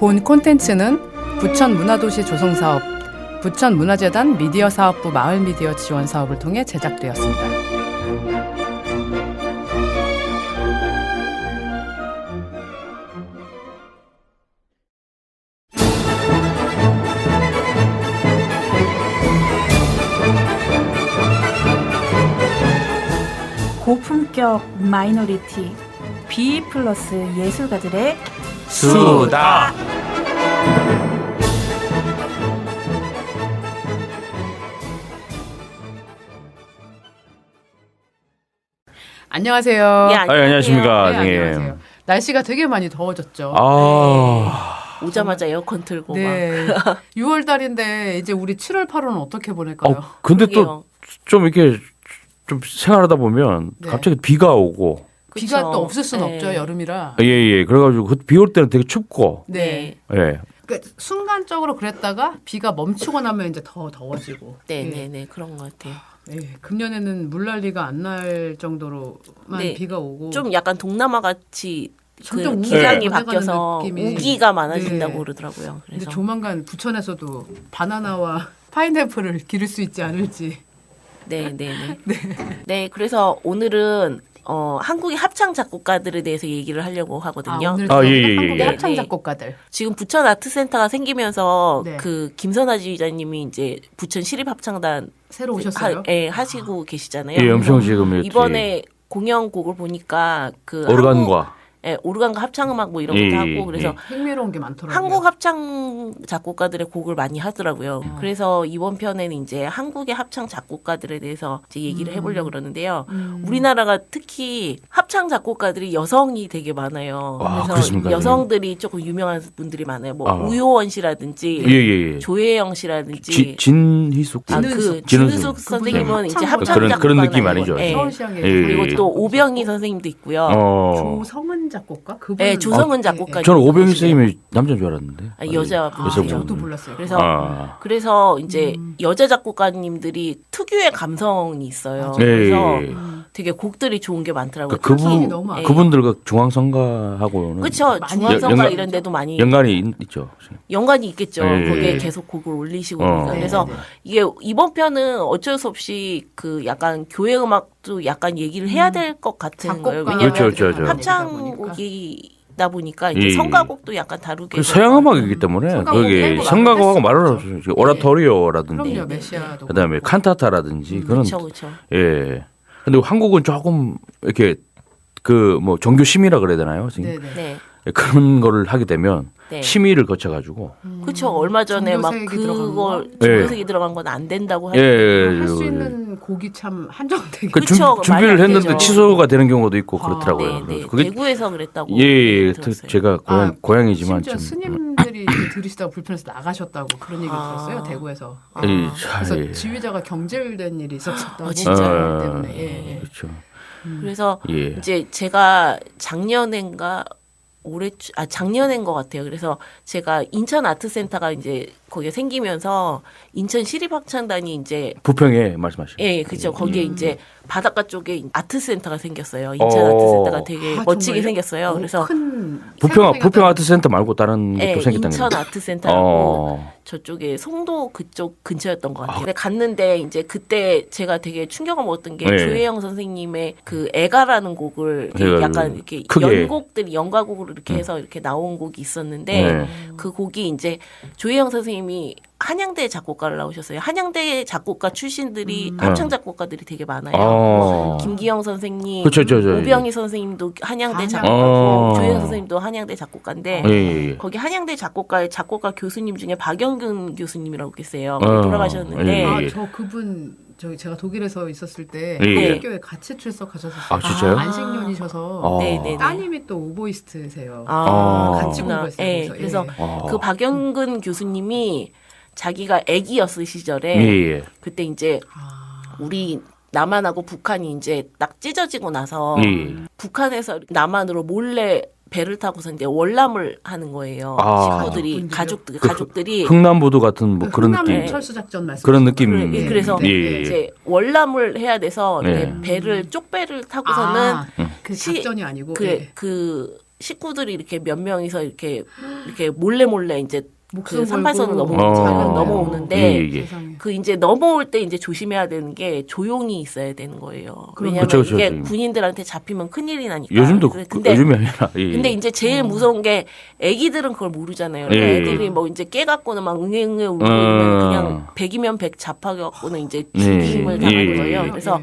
본 콘텐츠는 부천문화도시 조성사업, 부천문화재단 미디어사업부 마을미디어 지원사업을 통해 제작되었습니다. 고품격 마이너리티 B 플러스 예술가들의 수다. 안녕하세요. 예, 안녕하십니까, 네, 선생님. 안녕하세요. 날씨가 되게 많이 더워졌죠. 오자마자 에어컨 틀고 네. 6월 달인데 이제 우리 7월, 8월은 어떻게 보낼까요? 근데 그러게요. 또 좀 이렇게 좀 생활하다 보면 네. 갑자기 비가 오고. 비가 그쵸. 또 없을 순 네. 없죠, 여름이라. 예. 그래가지고 비 올 때는 되게 춥고. 네. 예. 그러니까 순간적으로 그랬다가 비가 멈추고 나면 이제 더 더워지고. 네네네 그런 것 같아요. 예, 금년에는 물난리가 안 날 정도로만 네. 비가 오고. 좀 약간 동남아 같이 점점 그 우기 기상이 변해가는 바뀌어서 느낌이. 우기가 많아진다고 네. 그러더라고요. 근데 그래서 조만간 부천에서도 바나나와 파인애플을 기를 수 있지 않을지. 네, 그래서 오늘은 한국의 합창 작곡가들에 대해서 얘기를 하려고 하거든요. 오늘 예. 한국의 네, 합창 네. 작곡가들. 지금 부천 아트센터가 생기면서 네. 그 김선아 지휘자님이 이제 부천 시립합창단 새로 오셨어요? 하시고 계시잖아요. 예, 엄청 지금 이번에 공연곡을 보니까 그 오르간과. 오르간과 합창음악 뭐 이런 것도 예, 하고 그래서 흥미로운 게 많더라고요. 한국 합창 작곡가들의 곡을 많이 하더라고요. 그래서 이번 편에는 이제 한국의 합창 작곡가들에 대해서 이제 얘기를 해보려고 그러는데요. 우리나라가 특히 합창 작곡가들이 여성이 되게 많아요. 아, 그래서 그렇습니까? 여성들이 조금 유명한 분들이 많아요. 뭐 아. 우효원 씨라든지 예. 조혜영 씨라든지 진희숙. 진은숙. 진은숙 선생님은 이제 합창 그런 작곡가 느낌 아니죠? 서울시향에 예. 그리고 또 오병희 선생님도 있고요. 조성은 작곡가? 그분 네, 조성은 작곡가. 저는 오병희 선생님이 남자인 줄 알았는데. 여자분. 여자분. 저도 몰랐어요. 그래서 이제 여자 작곡가님들이 특유의 감성이 있어요. 예. 그래서 되게 곡들이 좋은 게 많더라고요. 감성이 너무 많아요. 그분들과 중앙성가하고는 그렇죠. 많이 중앙성가 연관- 이런 데도 많이 있죠. 연관이 있겠죠. 예. 거기에 계속 곡을 올리시고 어. 그러니까. 네, 그래서 네. 이게 이번 편은 어쩔 수 없이 그 약간 교회 음악도 약간 얘기를 해야 될 것 같은 거예요. 작곡가 왜냐하면 그렇죠. 합창곡이다 보니까 이제 예. 성가곡도 약간 다루게 그 서양 음악이기 때문에 성가곡 거기 빼고 성가곡하고 나가고 말할 수 했었죠. 없어요. 오라토리오라든지 그럼요, 메시아도. 그다음에 그렇고. 칸타타라든지 그런 그렇죠. 예. 근데 한국은 조금 이렇게 그 뭐 종교 심의라 그래야 되나요? 네네. 네. 그런 거를 하게 되면 네. 심의를 거쳐 가지고 그렇죠. 얼마 전에 막 종교색이 들어간 그걸 거? 종교색이 들어간 건 안 된다고 할 수 있는 곡이 참 한정되게. 그 그쵸, 준비를 말이 안 했는데 되죠. 취소가 되는 경우도 있고 아, 그렇더라고요. 네. 그게 대구에서 그랬다고. 예, 들었어요. 제가 고향이지만 심지어 좀 스님들이 이렇게 들으시다가 불편해서 나가셨다고 그런 얘기 들었어요, 대구에서. 그래서 지휘자가 경질된 일이 있었다고. 진짜요? 때문에. 예. 그렇죠. 그래서 예. 이제 제가 작년인가 작년인 것 같아요. 그래서 제가 인천 아트센터가 이제 거기에 생기면서 인천 시립합창단이 이제 부평에 말씀하시죠. 예, 그죠. 거기에 이제 바닷가 쪽에 아트센터가 생겼어요. 인천 어. 아트센터가 되게 아, 멋지게 정말요? 생겼어요. 그래서 큰 부평 아트센터 말고 다른 예, 게또 생겼다는 인천 거. 아트센터라고 저쪽에 송도 그쪽 근처였던 것 같아요. 근데 갔는데 이제 그때 제가 되게 충격을 먹었던 게 네. 조혜영 선생님의 그 애가라는 곡을 이렇게 애가를 약간 이렇게 크게. 연곡들이 연가곡으로 이렇게 해서 이렇게 나온 곡이 있었는데 네. 그 곡이 이제 조혜영 선생님이 한양대 작곡가를 나오셨어요. 한양대 작곡가 출신들이 합창 작곡가들이 되게 많아요. 뭐 김기영 선생님, 그쵸, 오병희 선생님도 한양대 한양. 작곡가고 조혜영 선생님도 한양대 작곡가인데 예. 거기 한양대 작곡가의 작곡가 교수님 중에 박영근 교수님이라고 계세요. 어, 돌아가셨는데 예. 저 그분 제가 독일에서 있었을 때 예. 학교에 같이 출석하셨었어요. 아, 진짜요? 안식년이셔서 네네네. 따님이 또 오보이스트세요. 같이 그렇구나. 공부했어요. 네, 그래서. 그래서 그 박영근 교수님이 자기가 아기였을 시절에 예. 그때 이제 우리 남한하고 북한이 이제 딱 찢어지고 나서 예. 북한에서 남한으로 몰래 배를 타고서 이제 월남을 하는 거예요. 식구들이 가족들이 흥남보도 같은 뭐 그런 흥남 느낌. 철수 작전 말씀. 그런 느낌. 그래서 예. 이제 월남을 해야 돼서 네. 이제 배를 쪽배를 타고서는 그 작전이 아니고 그 식구들이 이렇게 몇 명이서 이렇게 몰래 이제 그 목숨 산발선을 걸고. 넘어오는데 예, 예. 세상에. 그 이제 넘어올 때 이제 조심해야 되는 게 조용히 있어야 되는 거예요. 왜냐하면 그쵸, 그쵸, 이게 그쵸. 군인들한테 잡히면 큰일이 나니까. 요즘도 근데 요즘이 아니라. 예. 근데 이제 제일 무서운 게 애기들은 그걸 모르잖아요. 그러니까 예. 애들이 뭐 이제 깨갖고는 막 응애응애 울고 이러면 그냥 100이면 100 잡아갖고는 이제 죽임을 당하는 예. 거예요. 예. 그래서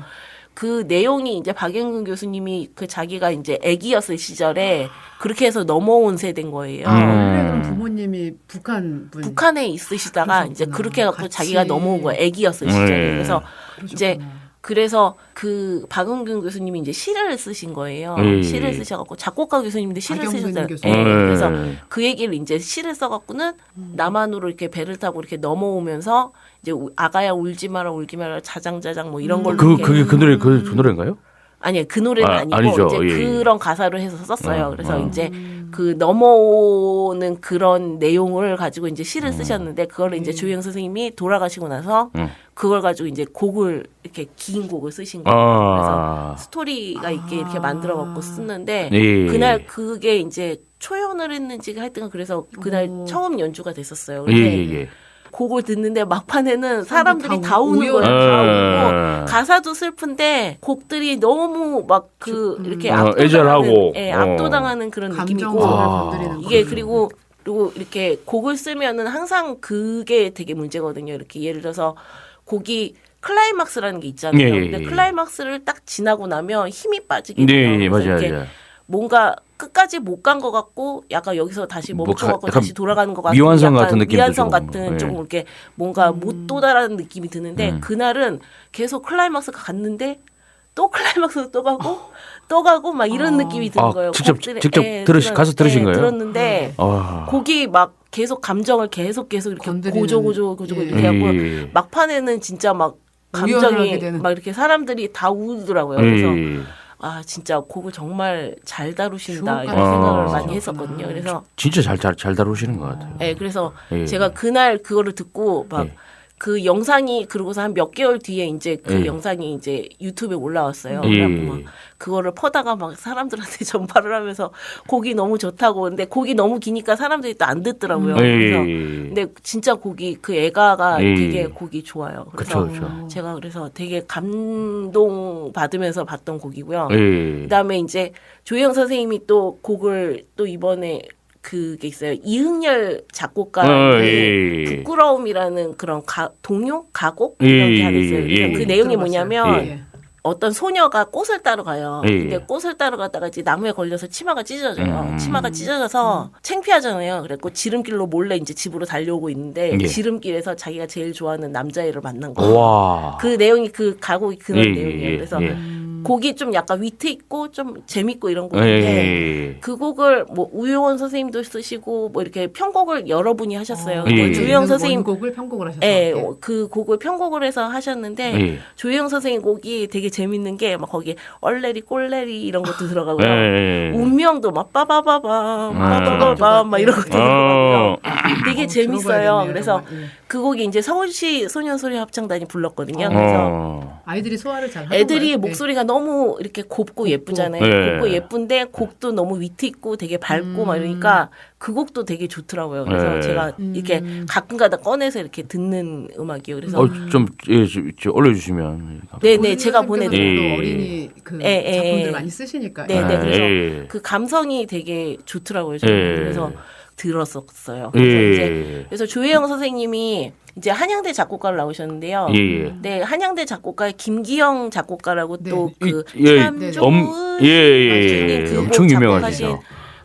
그 내용이 이제 박영근 교수님이 그 자기가 이제 애기였을 시절에 그렇게 해서 넘어온 세대인 거예요. 원래 그럼 부모님이 북한 분. 북한에 있으시다가 이제 그러셨구나. 그렇게 해갖고 같이. 자기가 넘어온 거예요. 애기였을 시절에. 네. 그래서 이제 그러셨구나. 그래서 그 박은균 교수님이 이제 시를 쓰신 거예요. 예. 시를 쓰셔갖고 작곡가 교수님도 시를 박영근 쓰셨잖아요. 교수님. 예. 그래서 예. 그 얘기를 이제 시를 써갖고는 남한으로 이렇게 배를 타고 이렇게 넘어오면서 이제 아가야 울지 마라 자장자장 뭐 이런 걸로 이렇게 그게 그 노래 그 노래인가요? 아니요, 그 노래는 아니고 아니죠. 이제 예. 그런 가사로 해서 썼어요. 그래서 어. 이제 그 넘어오는 그런 내용을 가지고 이제 시를 쓰셨는데 그걸 이제 조영 선생님이 돌아가시고 나서 그걸 가지고 이제 곡을 이렇게 긴 곡을 쓰신 거예요. 그래서 스토리가 있게 이렇게 만들어 갖고 쓰는데 예. 그날 그게 이제 초연을 했는지 하여튼 그래서 그날 오. 처음 연주가 됐었어요. 예, 근데 예, 예. 곡을 듣는데 막판에는 사람들이 다 다 우는 우요. 거예요. 다 예. 우고 가사도 슬픈데 곡들이 너무 막 그 이렇게 압도당하는, 애절하고. 예, 압도당하는 그런 느낌이고 감정을 아. 건드리는 이게 그런. 그리고 이렇게 곡을 쓰면은 항상 그게 되게 문제거든요. 이렇게 예를 들어서 곡이 클라이막스라는 게 있잖아요. 예, 예, 근데 예. 클라이막스를 딱 지나고 나면 힘이 빠지게 돼요. 네, 그래서 맞아요, 이렇게 맞아요. 뭔가 끝까지 못 간 것 같고 약간 여기서 다시 뭐 멈춰갖고 약간 다시 돌아가는 것 같은 미완성 약간 같은 느낌도 미완성 좀, 같은 예. 조금 이렇게 뭔가 못 도달하는 느낌이 드는데 그날은 계속 클라이막스가 갔는데 또 클라이막스로 또 가고 막 이런 느낌이 드는 아, 거예요. 직접 곡들이- 가서 들으신 거예요? 들었는데 아. 곡이 막 계속 감정을 계속 이렇게 건드리는, 고조 예. 이렇게 하고 예. 막판에는 진짜 막 우연하게 감정이 되는. 막 이렇게 사람들이 다 우더라고요. 그래서 예. 아 진짜 곡을 정말 잘 다루신다 주옥 이런 생각을 같은 많이 분이셨구나. 했었거든요. 그래서 진짜 잘 다루시는 것 같아요. 네, 그래서 예. 제가 그날 그거를 듣고 막 예. 그 영상이 그러고서 한 몇 개월 뒤에 이제 그 예. 영상이 이제 유튜브에 올라왔어요. 예. 그래갖고 막 그거를 퍼다가 막 사람들한테 전파를 하면서 곡이 너무 좋다고 근데 곡이 너무 기니까 사람들이 또 안 듣더라고요. 그래서 근데 진짜 곡이 그 애가가 예. 되게 곡이 좋아요. 그래서 그쵸. 제가 그래서 되게 감동 받으면서 봤던 곡이고요. 예. 그다음에 이제 조영 선생님이 또 곡을 또 이번에 그게 있어요. 이흥열 작곡가의 예. 부끄러움이라는 그런 동요 가곡 예, 이런 게 하나 있어요. 예, 그래서 예. 그 내용이 들어봤어요. 뭐냐면 예. 어떤 소녀가 꽃을 따러 가요. 예. 근데 꽃을 따러 갔다가 이제 나무에 걸려서 치마가 찢어져요. 치마가 찢어져서 창피하잖아요. 그래갖고 지름길로 몰래 이제 집으로 달려오고 있는데 예. 지름길에서 자기가 제일 좋아하는 남자애를 만난 거예요. 와. 그 내용이 그 가곡이 그런 예, 내용이에요. 예, 그래서 예. 곡이 좀 약간 위트 있고 좀 재밌고 이런 곡인데 예. 그 곡을 뭐 우효원 선생님도 쓰시고 뭐 이렇게 편곡을 여러분이 하셨어요. 예. 근데 조영 선생님 원곡을 편곡을 하셨어요. 예, 그 곡을 편곡을 해서 하셨는데 예. 조영 선생님 곡이 되게 재밌는 게 막 거기에 얼레리 꼴레리 이런 것도 들어가고요. 예. 운명도 막 빠바바밤 막 이런 것도 들어가고요. 되게 재밌어요. 들어봐야겠네요, 그래서 정말. 예. 그 곡이 이제 서울시 소년소리 합창단이 불렀거든요. 그래서 어. 소화를 잘 하던가요? 애들이 예. 목소리가 너무 이렇게 곱고 예쁘잖아요. 네. 곱고 예쁜데 곡도 너무 위트 있고 되게 밝고 막 이러니까 그 곡도 되게 좋더라고요. 그래서 네. 제가 이렇게 가끔가다 꺼내서 이렇게 듣는 음악이에요. 그래서 좀 올려주시면. 네네 제가 선생님께서도 보내드릴게요. 예. 어린이 그 예, 예, 작품들 예. 많이 쓰시니까. 네네 그래서 예. 그 감성이 되게 좋더라고요. 저는. 예. 그래서 들었었어요. 그래서 예. 이제 그래서 조혜영 선생님이 이제 한양대 작곡가를 나오셨는데요. 예. 네, 한양대 작곡가의 김기영 작곡가라고 네. 또 그 예. 참 네. 좋은 예. 그 곡 엄청 작곡하신 유명하시죠.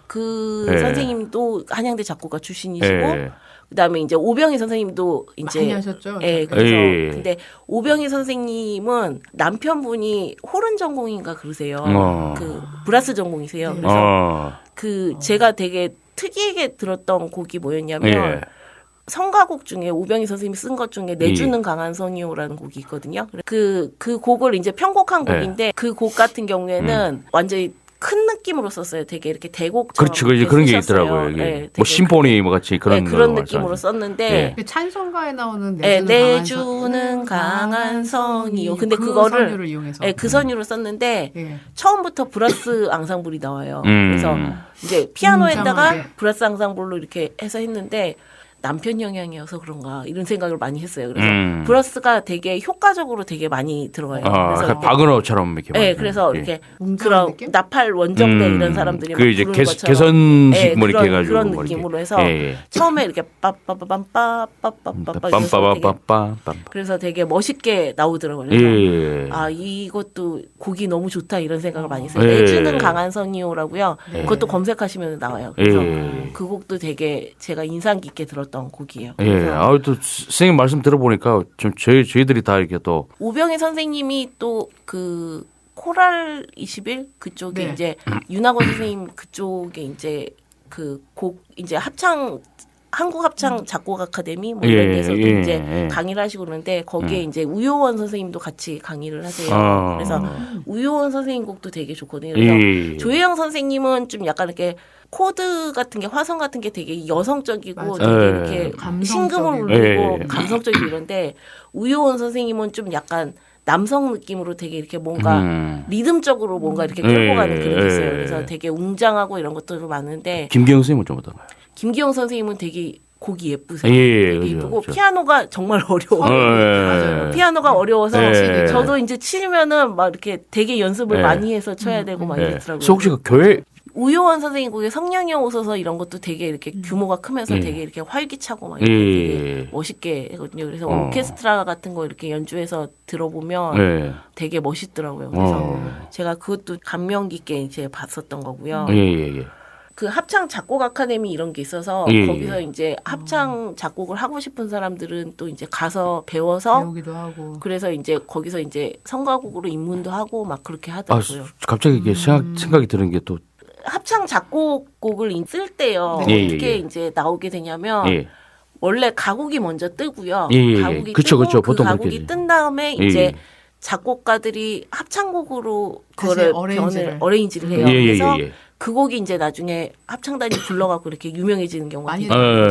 그 예. 선생님도 한양대 작곡가 출신이시고 예. 그다음에 이제 오병희 선생님도 이제 많이 하셨죠. 예, 그래서 예. 근데 오병희 선생님은 남편분이 호른 전공인가 그러세요. 그 브라스 전공이세요. 네. 그래서 그 제가 되게 특이하게 들었던 곡이 뭐였냐면 예. 성가곡 중에 오병희 선생님이 쓴 것 중에 내주는 강한 선이요라는 곡이 있거든요. 그 곡을 이제 편곡한 네. 곡인데 그 곡 같은 경우에는 완전히 큰 느낌으로 썼어요. 되게 이렇게 대곡처럼. 그렇죠. 그런 게 있더라고요. 이게. 네, 뭐 심포니 뭐 같이 그런 그런 거 느낌으로 말씀하시죠. 썼는데 예. 찬송가에 나오는 내주는 강한 성이요. 근데 그 그거를 선율을 이용해서 그 선율로 썼는데 예. 처음부터 브라스 앙상블이 나와요. 음. 그래서 이제 피아노에다가 웅장하게. 브라스 앙상블로 이렇게 해서 했는데 남편 영향이어서 그런가 이런 생각을 많이 했어요. 그래서 브라스가 되게 효과적으로 되게 많이 들어가요. 아, 그래서 바그너처럼 이렇게. 네, 많이. 그래서 예. 이렇게 웅장한 그런 느낌? 나팔 원정대 이런 사람들이 그 막 이제 부르는 것처럼 개선식 뭐 이렇게 그런, 해가지고 그런 뭐 이렇게. 느낌으로 해서 예, 예. 처음에 이렇게 빠빠빠빰빠빠빠빠 빰빠바빠빰. 그래서 되게 멋있게 나오더라고요. 그래서 예. 아 이것도 곡이 너무 좋다 이런 생각을 많이 했어요. 예. 내주는 강한 성이요라고요. 네. 그것도 검색하시면 나와요. 그래서 예. 그 곡도 되게 제가 인상 깊게 들었던 곡이에요. 예. 그래서 아, 또 선생님 말씀 들어보니까 좀 저희들이 다 이렇게 또 오병희 선생님이 또 그 코랄 21 그쪽에 네. 이제 윤학원 선생님 그쪽에 이제 그 곡 이제 합창 한국 합창 작곡 아카데미 뭐 이런 예, 데서도 예, 이제 예. 강의를 하시고 그러는데 거기에 이제 우효원 선생님도 같이 강의를 하세요. 아. 그래서 우효원 선생님 곡도 되게 좋거든요. 그래서 예. 조혜영 선생님은 좀 약간 이렇게 코드 같은 게 화성 같은 게 되게 여성적이고 맞아요. 되게 예. 이렇게 감성적이고. 신금을 울리고 예. 감성적이고 이런데 우효원 선생님은 좀 약간 남성 느낌으로 되게 이렇게 뭔가 리듬적으로 뭔가 이렇게 끌고 예. 가는 그런 게 있어요. 예. 그래서 되게 웅장하고 이런 것도 많은데 김기영 선생님은 좀 어떤가요? 김기영 선생님은 되게 곡이 예쁘세요. 예, 예, 되게 그죠, 예쁘고 그죠. 피아노가 정말 어려워. 맞아요. 피아노가 어려워서 예. 저도 이제 치면은 막 이렇게 되게 연습을 예. 많이 해서 쳐야 되고 막 예. 이러더라고요. 그래서 혹시 그 교회 우효원 선생님 곡에 성량형 오서서 이런 것도 되게 이렇게 규모가 크면서 예. 되게 이렇게 활기차고 막 예. 이렇게 되게 멋있게 하거든요. 그래서 어. 오케스트라 같은 거 이렇게 연주해서 들어보면 예. 되게 멋있더라고요. 그래서 어. 제가 그것도 감명 깊게 이제 봤었던 거고요. 예, 예, 예. 그 합창 작곡 아카데미 이런 게 있어서 예. 거기서 이제 합창 작곡을 하고 싶은 사람들은 또 이제 가서 배워서 배우기도 하고 그래서 이제 거기서 이제 성가곡으로 입문도 하고 막 그렇게 아, 하더라고요. 갑자기 이게 생각이 드는 게 또 합창 작곡곡을 쓸 때요. 예, 예, 어떻게 예. 이제 나오게 되냐면 예. 원래 가곡이 먼저 뜨고요. 예, 예, 예. 가곡이 그쵸, 뜨고 그쵸. 그 보통 가곡이 그렇게 뜬 다음에 예, 이제 예. 작곡가들이 합창곡으로 다시 그거를 어레인지를. 어레인지를 해요. 예, 예, 그래서 예, 예. 그 곡이 이제 나중에 합창단이 불러갖고 이렇게 유명해지는 경우가 많이 되게 예.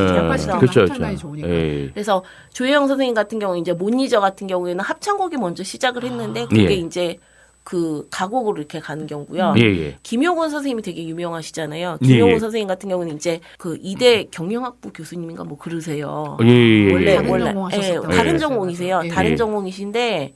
그렇죠, 합창단이 좋으니까. 예. 그래서 조혜영 선생님 같은 경우 이제 몬니저 같은 경우에는 합창곡이 먼저 시작을 했는데 그게 예. 이제 그 가곡으로 이렇게 가는 경우고요. 예, 예. 김용곤 선생님이 되게 유명하시잖아요. 예, 김용곤 예. 선생님 같은 경우는 이제 그 이대 경영학부 교수님인가 뭐 그러세요. 예, 예. 원래 다른 원래 전공하셨었다고 다른 그랬어요. 전공이세요. 예. 다른 예. 전공이신데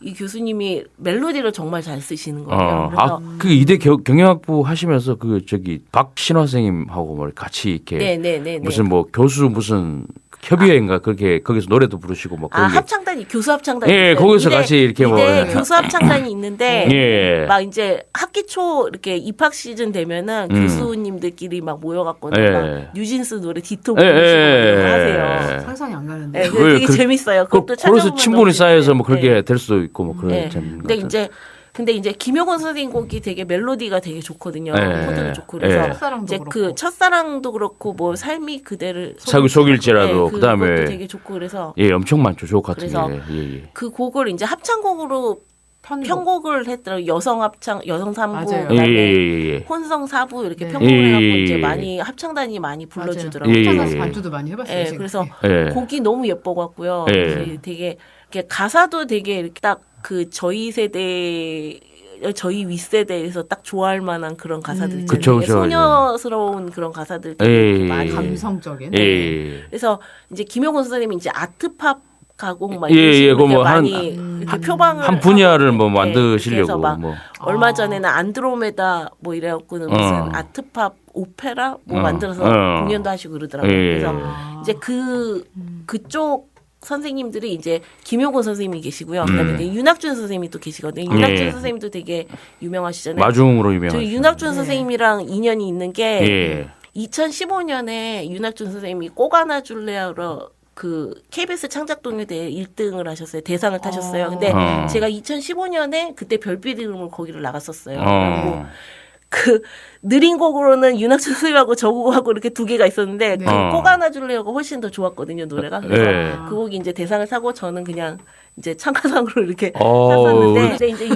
이 교수님이 멜로디를 정말 잘 쓰시는 거예요. 어, 그래서 그 이대 경영학부 하시면서 그 저기 박신화 선생님하고 뭐 같이 이렇게 네네네. 무슨 뭐 교수 무슨 협의회인가 그렇게 거기서 노래도 부르시고 뭐 그런 게 합창단이 교수 합창단이 예, 있어요. 거기서 같이 이렇게 뭐 이대 예. 교수 합창단이 있는데 예. 막 이제 학기 초 이렇게 입학 시즌 되면은 교수님들끼리 막 모여갖고는 예. 막 뉴진스 노래 디토 예, 부르시고 예, 하세요. 상상이 안 가는데. 네, 왜 되게 그- 재밌어요. 그것도 그래서 찾아보면 친분이 너무 쌓여서 뭐 재밌어요. 그렇게 될 수도 있고 뭐 그런 네. 재밌는 것 근데 같아요. 이제 김용곤 선생님 곡이 되게 멜로디가 되게 좋거든요. 예. 코드도 좋고 그래서 예. 첫사랑도 이제 그렇고. 그 첫사랑도 그렇고 뭐 삶이 그대를 속일지라도 그다음에 그것도 되게 좋고 그래서 예, 엄청 많죠. 조옥 같은 그래서 게. 예, 예. 그 곡을 이제 합창곡으로 편곡을 했더라고요. 여성 합창, 여성 3부, 맞아요. 예, 그다음에 예, 예. 혼성 4부 이렇게 네. 편곡을 예, 해갖고 예, 이제 예. 많이 합창단이 많이 맞아요. 불러주더라고요. 예, 예. 합창단에서 반주도 많이 해봤어요. 예, 지금. 그래서 예. 곡이 너무 예뻐갖고요. 예. 되게 이렇게 가사도 되게 이렇게 딱 그 저희 세대 저희 윗세대에서 딱 좋아할 만한 그런 가사들 있잖아요. 그쵸, 되게 그쵸, 소녀스러운 그런 가사들 예, 되게 예, 많이 예. 감성적인. 예. 그래서 이제 김용곤 선생님이 이제 아트팝 가곡 막 예, 이런 예, 식으로 그거 뭐 이렇게 한- 많이 이렇게 표방을 한 분야를 하고 뭐 네, 그렇게 만드시려고 해서 막 뭐 얼마 전에는 안드로메다 뭐 이래갖고는 무슨 아트팝 오페라 뭐 만들어서 공연도 하시고 그러더라고요. 예. 그래서 이제 그쪽 선생님들이 이제 김용곤 선생님이 계시고요. 그다음에 이제 윤학준 선생님이 또 계시거든요. 윤학준 예. 선생님도 되게 유명하시잖아요. 마중으로 유명하죠. 저희 윤학준 선생님이랑 인연이 있는 게 예. 2015년에 윤학준 선생님이 꼭 안아줄래요로 그 KBS 창작동요대회 1등을 하셨어요. 대상을 타셨어요. 근데 어. 제가 2015년에 그때 별빛 이름으로 거기를 나갔었어요. 그리고 어. 그 느린 곡으로는 윤학준 선생님하고 저 곡하고 이렇게 두 개가 있었는데 네. 그 꼭 안아줄래요가 훨씬 더 좋았거든요 노래가. 그래서 예. 그 곡이 이제 대상을 타고 저는 그냥 이제 참가상으로 이렇게 어, 탔었는데 근데 이제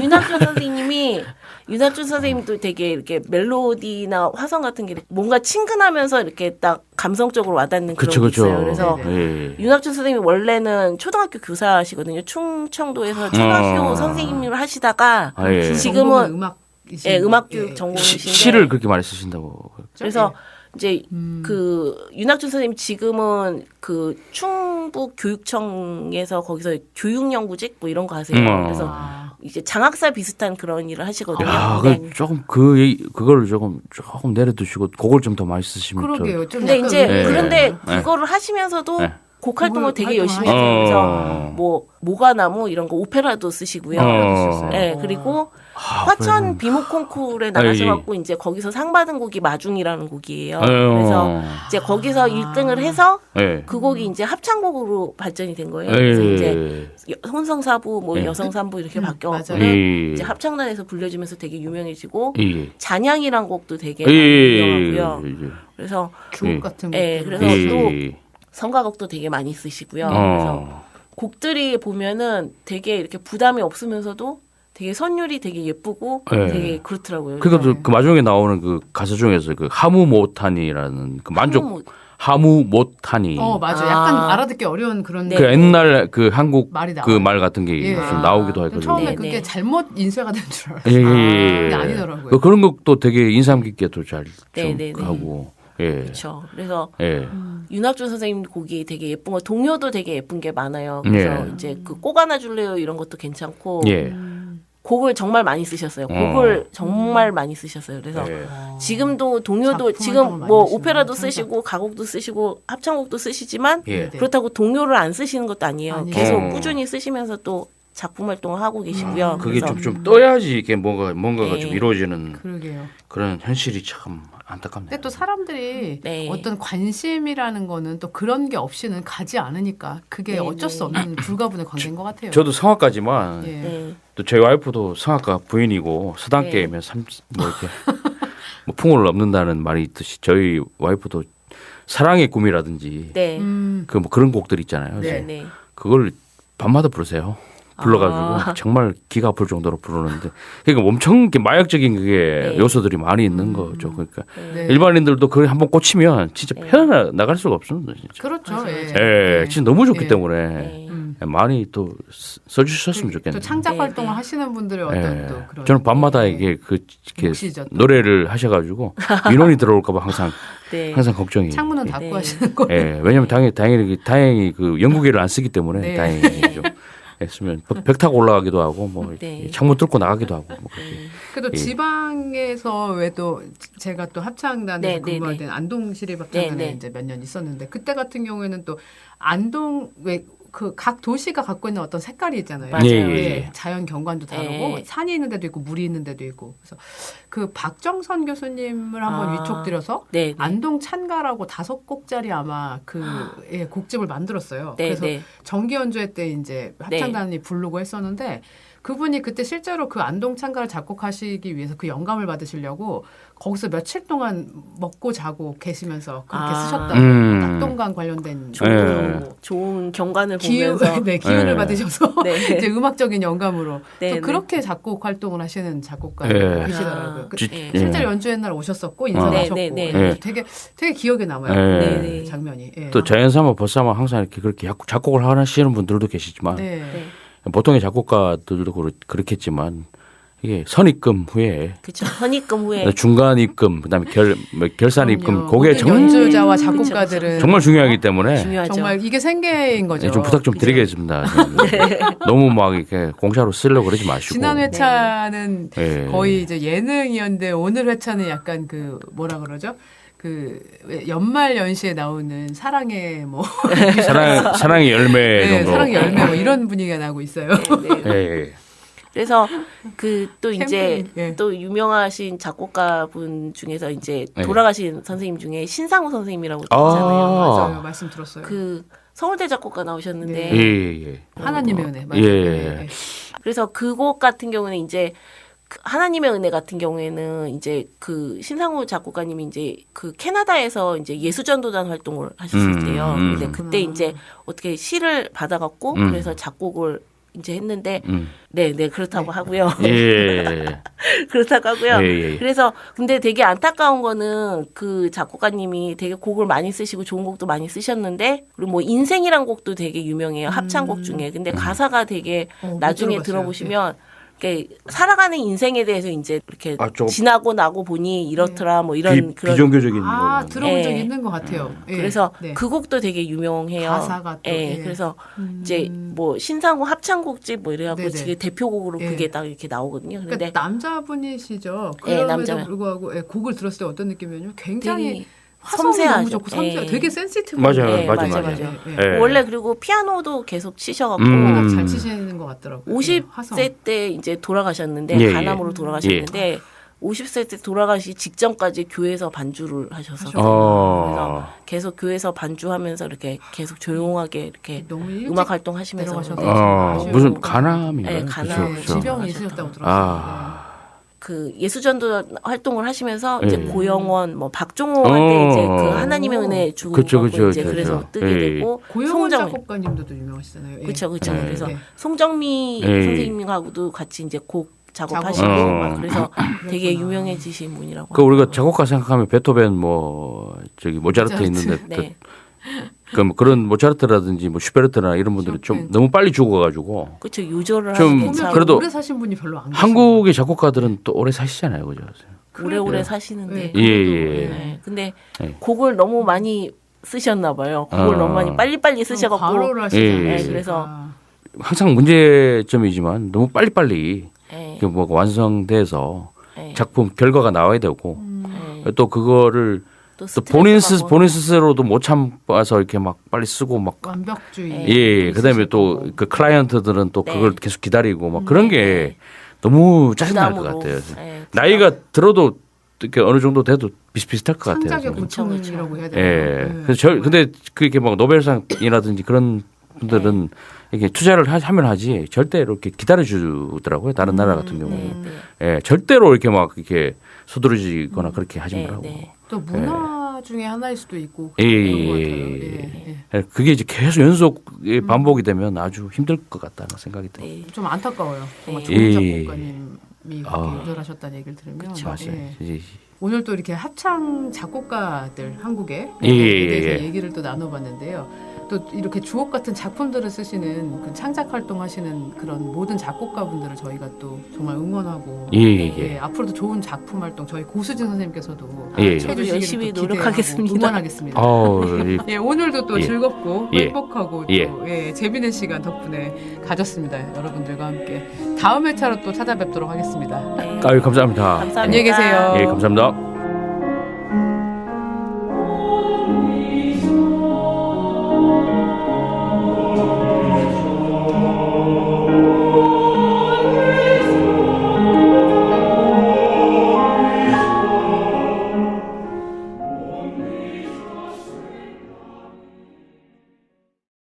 윤학준 선생님도 되게 이렇게 멜로디나 화성 같은 게 뭔가 친근하면서 이렇게 딱 감성적으로 와닿는 그런 그쵸, 게 그쵸. 있어요. 그래서 예. 윤학준 선생님이 원래는 초등학교 교사시거든요. 충청도에서 초등학교 선생님을 하시다가 아, 예. 지금은 음악이신 예, 음악 교육 예. 전공이신데 시를 그렇게 많이 쓰신다고. 그래서 이제 그 윤학준 선생님 지금은 그 충북 교육청에서 거기서 교육연구직 뭐 이런 거 하세요. 그래서 이제 장학사 비슷한 그런 일을 하시거든요. 아, 네. 조금 그거를 조금 내려두시고 그걸 좀 더 많이 쓰시면 그러게요. 좀 근데 약간 이제 네. 그런데 네. 그거를 하시면서도 네. 곡 활동을 되게 활동을 열심히 하시죠. 하세요. 그래서 뭐 모가나무 이런 거 오페라도 쓰시고요. 네, 그리고 화천 비목 콩쿠르에 나가셔갖고 이제 거기서 상 받은 곡이 마중이라는 곡이에요. 그래서 이제 거기서 1등을 해서 예. 그 곡이 이제 합창곡으로 발전이 된 거예요. 그래서 이제 혼성사부, 뭐 예. 여성삼부 이렇게 바뀌어갖고 맞아요. 이제 합창단에서 불려주면서 되게 유명해지고 예. 잔향이란 곡도 되게 예. 많이 유명하고요. 예. 그래서 주옥 같은 거. 예, 그래서 또 성가곡도 되게 많이 쓰시고요. 그래서 곡들이 보면은 되게 이렇게 부담이 없으면서도 되게 선율이 되게 예쁘고 네. 되게 그렇더라고요. 그러니까 그 마지막에 나오는 그 가사 중에서 그 하무모타니라는 그 만족 하무모타니. 맞아. 약간 알아듣기 어려운 그런. 그 옛날 그 한국 말이 그 나와요. 말 같은 게 예. 좀 나오기도 하거든요. 처음에 네, 그게 네. 잘못 인쇄가 된 줄 알았어요. 예, 예, 근데 아니더라고요. 그런 것도 되게 인상 깊게 또 잘 네, 네, 네. 하고. 예. 그렇죠. 그래서 예. 윤학준 선생님 곡이 되게 예쁜 거, 동요도 되게 예쁜 게 많아요. 그래서 예. 이제 그 꼭 안아줄래요 이런 것도 괜찮고 예. 곡을 정말 많이 쓰셨어요. 곡을 정말 많이 쓰셨어요. 그래서 예. 지금도 동요도 작품 지금 활동을 뭐 많이 오페라도 하시네요. 쓰시고 가곡도 쓰시고 합창곡도 쓰시지만 예. 네. 그렇다고 동요를 안 쓰시는 것도 아니에요. 아니죠. 계속 꾸준히 쓰시면서 또 작품 활동을 하고 계시고요. 그게 그래서 좀 떠야지 이게 뭔가가 네. 좀 이루어지는 그러게요. 그런 현실이 참 안타깝네요. 근데 또 사람들이 네. 어떤 관심이라는 거는 또 그런 게 없이는 가지 않으니까 그게 네, 어쩔 네. 수 없는 불가분의 관계인 것 같아요. 저도 성악가지만 예. 네. 또 저희 와이프도 성악가 부인이고 서당계면 뭐 이렇게 뭐 풍을 넘는다는 말이 있듯이 저희 와이프도 사랑의 꿈이라든지 네. 그 뭐 그런 곡들 있잖아요. 네. 그래서 네. 그걸 밤마다 부르세요. 불러가지고 정말 기가 아플 정도로 부르는데 그러니까 엄청 이렇게 마약적인 그게 네. 요소들이 많이 있는 거죠. 그러니까 네. 일반인들도 그걸 한번 꽂히면 진짜 네. 헤어나 나갈 수가 없습니다. 진짜. 그렇죠. 맞아요. 예. 예, 예. 진짜 너무 좋기 예. 때문에 네. 많이 또 써주셨으면 또 좋겠네요. 창작 네, 활동을 네. 하시는 분들의 어떤 예. 또 그런. 저는 밤마다 예. 이게 이렇게 몫이죠, 또. 노래를 하셔가지고 민원이 들어올까봐 항상 네. 걱정이. 창문은 닫고 네. 하시는 거예요. 예, 왜냐면 다행히 그 연구기를 안 쓰기 때문에 네. 다행이죠. 했으면 벽 타고 올라가기도 하고 뭐 네. 창문 뚫고 나가기도 하고 뭐 그렇게. 그래도 예. 지방에서 왜또 제가 또 합창단에서 네, 네, 근무할 네. 때는 안동시립 합창단에 네, 네. 이제 몇 년 있었는데 그때 같은 경우에는 또 안동 왜 그 각 도시가 갖고 있는 어떤 색깔이 있잖아요. 맞아요. 예. 자연 경관도 다르고 예. 산이 있는 데도 있고 물이 있는 데도 있고 그래서 그 박정선 교수님을 한번 아. 위촉드려서 네. 네. 안동 찬가라고 5곡짜리 아마 그 곡집을 만들었어요. 네. 그래서 네. 정기 연주회 때 이제 합창단이 부르고 했었는데 그분이 그때 실제로 그 안동 찬가를 작곡하시기 위해서 그 영감을 받으시려고 거기서 며칠 동안 먹고 자고 계시면서 그렇게 쓰셨다고 낙동강 관련된 좋은 경관을 기운, 보면서 네, 기운을 네. 받으셔서 네. 이제 음악적인 영감으로 네, 또 네. 그렇게 작곡 활동을 하시는 작곡가 예. 계시더라고요. 아, 그 네. 실제로 연주회 날 오셨었고 인사하셨고 네, 네, 네. 되게 기억에 남아요. 예. 네, 네. 장면이. 예. 또 자연사마 벗사마 항상 이렇게 그렇게 작곡을 하시는 분들도 계시지만 네. 네. 보통의 작곡가들도 그렇겠지만 이게 선입금 후에 그렇죠. 선입금 후에 중간 입금 그다음에 결산 입금 그럼요. 그게 모든 정말 연주자와 작곡가들은 정말 중요하기 때문에 중요하죠. 정말 이게 생계인 거죠. 네, 좀 부탁 좀 그죠? 드리겠습니다. 너무 막 이렇게 공짜로 쓰려고 그러지 마시고. 지난 회차는 예. 거의 이제 예능이었는데 오늘 회차는 약간 그 뭐라 그러죠? 그 연말 연시에 나오는 사랑의 뭐 사랑의 열매 네, 정도. 사랑의 열매 뭐 이런 분위기가 나고 있어요. 네, 네. 예, 예. 그래서 그 또 이제 캠페인, 예. 또 유명하신 작곡가분 중에서 이제 네. 돌아가신 선생님 중에 신상우 선생님이라고 아. 있잖아요. 맞아요, 말씀 들었어요. 그 서울대 작곡가 나오셨는데 네. 예, 예. 하나님의 은혜. 맞아요. 예. 네. 그래서 그 곡 같은 경우는 이제 그 하나님의 은혜 같은 경우에는 이제 그 신상우 작곡가님이 이제 그 캐나다에서 이제 예수전도단 활동을 하셨을 때요. 근데 그때 이제 어떻게 시를 받아갖고 그래서 작곡을 이제 했는데 네 그렇다고 하고요. 예. 그렇다고 하고요. 예. 그래서 근데 되게 안타까운 거는 그 작곡가님이 되게 곡을 많이 쓰시고 좋은 곡도 많이 쓰셨는데 그리고 뭐 인생이란 곡도 되게 유명해요. 합창곡 중에. 근데 가사가 되게 못 나중에 들어봤어요. 들어보시면 이렇게 살아가는 인생에 대해서 이제 이렇게 조금 지나고 나고 보니 이렇더라 뭐 이런 그런 비종교적인 아 거. 들어본 적 예. 있는 것 같아요. 예. 그래서 네. 그 곡도 되게 유명해요. 가사가 또, 예. 예. 그래서 이제 뭐 신상호 합창곡집 뭐 이래갖고 네네. 지금 대표곡으로 예. 그게 딱 이렇게 나오거든요. 근데 그러니까 남자분이시죠. 예, 그럼에도 남자분. 불구하고 곡을 들었을 때 어떤 느낌이냐면 굉장히 되게 화성이 너무 섬세하죠. 좋고 예. 되게 센시티브. 맞아요, 예, 맞아요, 맞아요, 맞아요. 맞아요. 예. 원래 그리고 피아노도 계속 치셔갖고 워낙 잘 치시는 것 같더라고요. 화성. 50세 때 이제 돌아가셨는데 예, 간암으로 돌아가셨는데 50세 때 돌아가시 직전까지 교회에서 반주를 하셔서 그래서 계속 교회에서 반주하면서 이렇게 계속 조용하게 이렇게 너무 일찍 음악 활동하시면서 내려가셔서 아쉬운 무슨 거고. 간암인가요? 네, 간암. 그쵸, 그쵸. 지병이 있으셨다고 들었어요. 아. 그 예수전도 활동을 하시면서 이제 예. 고영원 뭐 박종호한테 이제 그 하나님의 은혜 주고 그쵸, 받고 그쵸, 이제 그쵸, 그래서 그쵸. 뜨게 예. 되고 고영원 송정 작곡가님들도 유명하시잖아요. 예. 그렇죠. 예. 그래서 예. 송정미 예. 선생님하고도 같이 이제 곡 작업하시고 작업. 막 그래서 되게 그렇구나. 유명해지신 분이라고. 그 우리가 하더라고요. 작곡가 생각하면 베토벤 뭐 저기 모차르트 모차르트. 있는데 네. 그 그런 모차르트라든지 뭐 슈베르트나 이런 분들은 좀 쇼팽. 너무 빨리 죽어가지고 그렇죠. 유저를 좀 하는 게 보면 참 그래도 오래 사신 분이 별로 안 계시고. 한국의 작곡가들은 또 오래 사시잖아요, 그죠? 오래오래 예. 사시는데. 예, 예. 네. 근데 예. 곡을 너무 많이 쓰셨나 봐요. 곡을 너무 많이 빨리빨리 쓰셔갖고. 과로를 하시잖아요. 예, 예. 그래서 항상 문제점이지만 너무 빨리빨리 예. 이게 뭐 완성돼서 예. 작품 결과가 나와야 되고 예. 또 그거를 또 본인 스스로도 못 참아서 이렇게 막 빨리 쓰고 막 완벽주의. 예, 그다음에 또 그 클라이언트들은 또 네. 그걸 계속 기다리고 막 그런 게 너무 짜증날 것 부담으로. 같아요. 예, 나이가 들어도 이렇게 어느 정도 돼도 비슷비슷할 것 같아요. 창작의 저는. 고충이라고 해야 되나요? 예. 그래서 근데 그렇게 막 노벨상이라든지 그런 분들은 이렇게 투자를 하면 하지 절대로 이렇게 기다려 주더라고요. 다른 나라 같은 경우는. 네, 네. 예, 절대로 이렇게 막 이렇게 서두르지거나 그렇게 하지 네, 말라고. 네. 또 문화 중에 하나일 수도 있고 예, 그런 것 예, 같아요. 예. 예, 예, 그게 이제 계속 연속 반복이 되면 아주 힘들 것 같다는 생각이 들어요. 네. 예. 좀 안타까워요. 정말 네. 좋은 예. 작곡가님이 아. 그렇게 요절하셨다는 얘기를 들으면 맞아요. 예. 이제 오늘 또 이렇게 합창 작곡가들 한국에 예, 대해서 예. 얘기를 또 나눠봤는데요. 또 이렇게 주옥 같은 작품들을 쓰시는 그 창작 활동하시는 그런 모든 작곡가분들을 저희가 또 정말 응원하고 예. 앞으로도 좋은 작품 활동 저희 고수진 선생님께서도 예. 저도 해주시기를 열심히 또 기대하고 노력하겠습니다. 응원하겠습니다. 이 예, 오늘도 또 예. 즐겁고 예. 행복하고 또 예. 예, 재미있는 시간 덕분에 가졌습니다. 여러분들과 함께 다음 회차로 또 찾아뵙도록 하겠습니다. 네. 아유 감사합니다. 감사합니다. 안녕히 계세요. 예, 감사합니다.